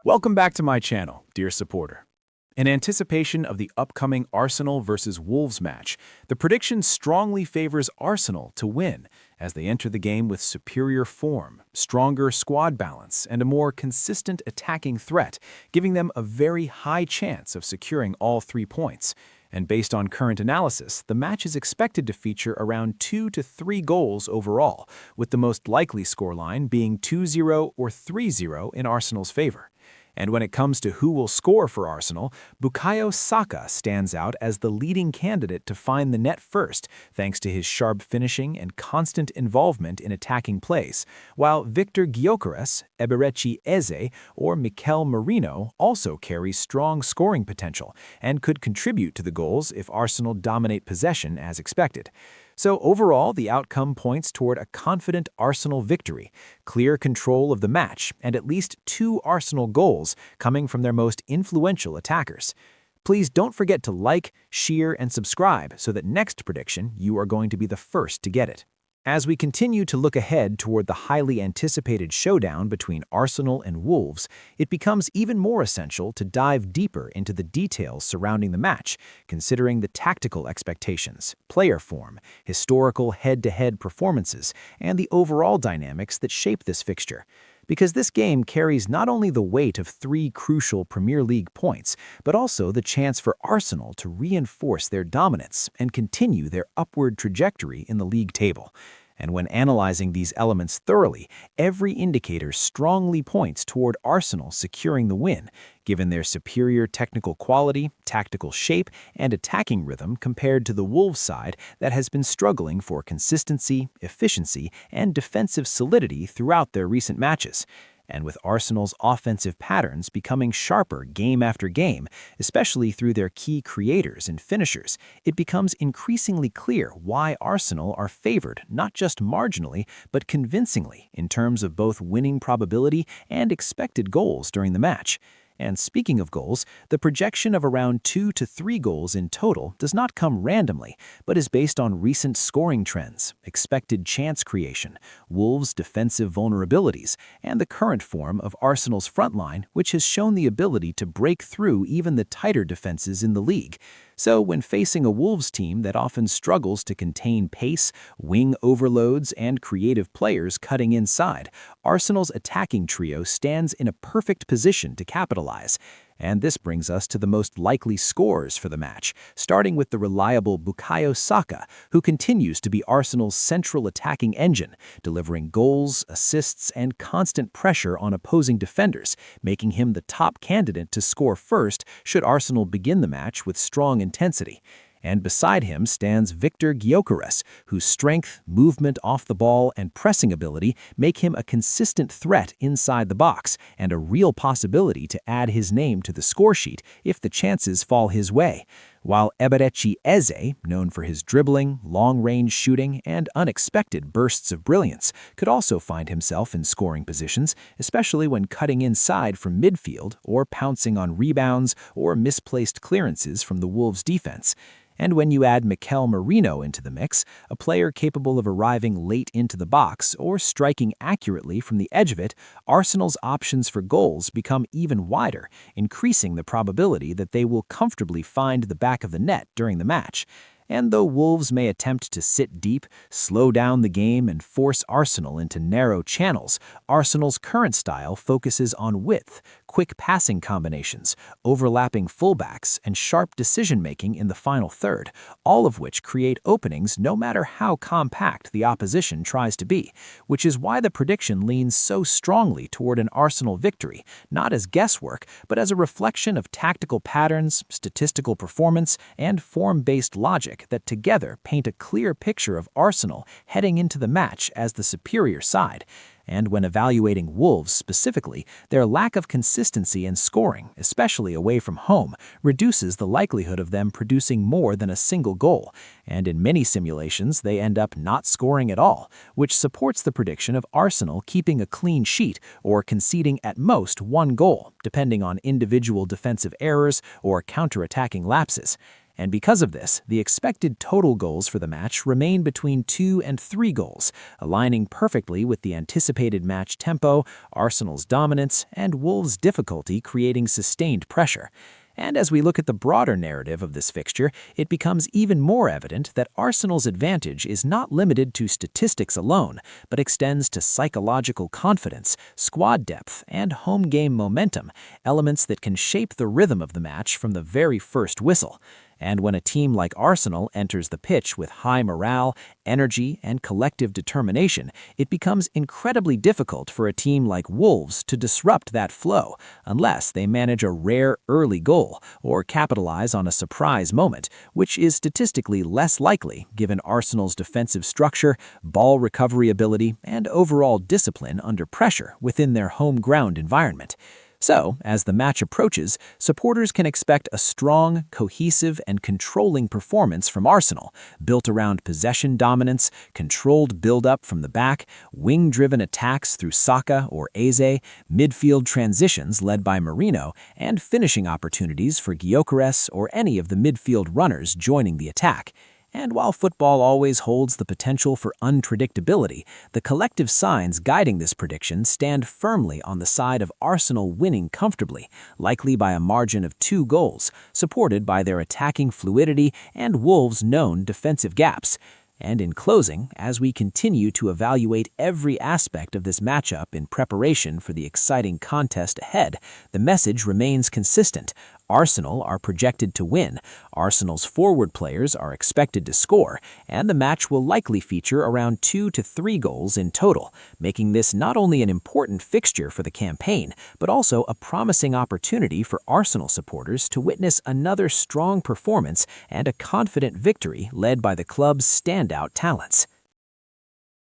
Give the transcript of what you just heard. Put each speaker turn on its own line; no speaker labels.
Welcome back to my channel, dear supporter. In anticipation of the upcoming Arsenal versus Wolves match, the prediction strongly favors Arsenal to win as they enter the game with superior form, stronger squad balance, and a more consistent attacking threat, giving them a very high chance of securing all 3 points. And based on current analysis, the match is expected to feature around 2 to 3 goals overall, with the most likely scoreline being 2-0 or 3-0 in Arsenal's favor. And when it comes to who will score for Arsenal, Bukayo Saka stands out as the leading candidate to find the net first, thanks to his sharp finishing and constant involvement in attacking plays, while Viktor Gyökeres, Eberechi Eze, or Mikel Merino also carry strong scoring potential and could contribute to the goals if Arsenal dominate possession as expected. So overall, the outcome points toward a confident Arsenal victory, clear control of the match, and at least 2 Arsenal goals coming from their most influential attackers. Please don't forget to like, share, and subscribe so that next prediction you are going to be the first to get it. As we continue to look ahead toward the highly anticipated showdown between Arsenal and Wolves, it becomes even more essential to dive deeper into the details surrounding the match, considering the tactical expectations, player form, historical head-to-head performances, and the overall dynamics that shape this fixture. Because this game carries not only the weight of 3 crucial Premier League points, but also the chance for Arsenal to reinforce their dominance and continue their upward trajectory in the league table. And when analyzing these elements thoroughly, every indicator strongly points toward Arsenal securing the win, given their superior technical quality, tactical shape, and attacking rhythm compared to the Wolves side that has been struggling for consistency, efficiency, and defensive solidity throughout their recent matches. And with Arsenal's offensive patterns becoming sharper game after game, especially through their key creators and finishers, it becomes increasingly clear why Arsenal are favored not just marginally, but convincingly in terms of both winning probability and expected goals during the match. And speaking of goals, the projection of around 2 to 3 goals in total does not come randomly, but is based on recent scoring trends, expected chance creation, Wolves' defensive vulnerabilities, and the current form of Arsenal's frontline, which has shown the ability to break through even the tighter defenses in the league. So when facing a Wolves team that often struggles to contain pace, wing overloads, and creative players cutting inside, Arsenal's attacking trio stands in a perfect position to capitalize. And this brings us to the most likely scores for the match, starting with the reliable Bukayo Saka, who continues to be Arsenal's central attacking engine, delivering goals, assists, and constant pressure on opposing defenders, making him the top candidate to score first should Arsenal begin the match with strong intensity. And beside him stands Viktor Gyökeres, whose strength, movement off the ball, and pressing ability make him a consistent threat inside the box and a real possibility to add his name to the scoresheet if the chances fall his way. While Eberechi Eze, known for his dribbling, long-range shooting, and unexpected bursts of brilliance, could also find himself in scoring positions, especially when cutting inside from midfield or pouncing on rebounds or misplaced clearances from the Wolves' defense. And when you add Mikel Merino into the mix, a player capable of arriving late into the box or striking accurately from the edge of it, Arsenal's options for goals become even wider, increasing the probability that they will comfortably find the back of the net during the match. And though Wolves may attempt to sit deep, slow down the game, and force Arsenal into narrow channels, Arsenal's current style focuses on width, quick passing combinations, overlapping fullbacks, and sharp decision-making in the final third, all of which create openings no matter how compact the opposition tries to be, which is why the prediction leans so strongly toward an Arsenal victory, not as guesswork, but as a reflection of tactical patterns, statistical performance, and form-based logic that together paint a clear picture of Arsenal heading into the match as the superior side. And when evaluating Wolves specifically, their lack of consistency in scoring, especially away from home, reduces the likelihood of them producing more than a single goal, and in many simulations they end up not scoring at all, which supports the prediction of Arsenal keeping a clean sheet or conceding at most 1 goal, depending on individual defensive errors or counter-attacking lapses. And because of this, the expected total goals for the match remain between 2 and 3 goals, aligning perfectly with the anticipated match tempo, Arsenal's dominance, and Wolves' difficulty creating sustained pressure. And as we look at the broader narrative of this fixture, it becomes even more evident that Arsenal's advantage is not limited to statistics alone, but extends to psychological confidence, squad depth, and home game momentum, elements that can shape the rhythm of the match from the very first whistle. And when a team like Arsenal enters the pitch with high morale, energy, and collective determination, it becomes incredibly difficult for a team like Wolves to disrupt that flow, unless they manage a rare early goal or capitalize on a surprise moment, which is statistically less likely given Arsenal's defensive structure, ball recovery ability, and overall discipline under pressure within their home ground environment. So, as the match approaches, supporters can expect a strong, cohesive, and controlling performance from Arsenal, built around possession dominance, controlled build-up from the back, wing-driven attacks through Saka or Eze, midfield transitions led by Merino, and finishing opportunities for Gyökeres or any of the midfield runners joining the attack. And while football always holds the potential for unpredictability, the collective signs guiding this prediction stand firmly on the side of Arsenal winning comfortably, likely by a margin of 2 goals, supported by their attacking fluidity and Wolves' known defensive gaps. And in closing, as we continue to evaluate every aspect of this matchup in preparation for the exciting contest ahead, the message remains consistent. Arsenal are projected to win, Arsenal's forward players are expected to score, and the match will likely feature around 2 to 3 goals in total, making this not only an important fixture for the campaign, but also a promising opportunity for Arsenal supporters to witness another strong performance and a confident victory led by the club's standout talents.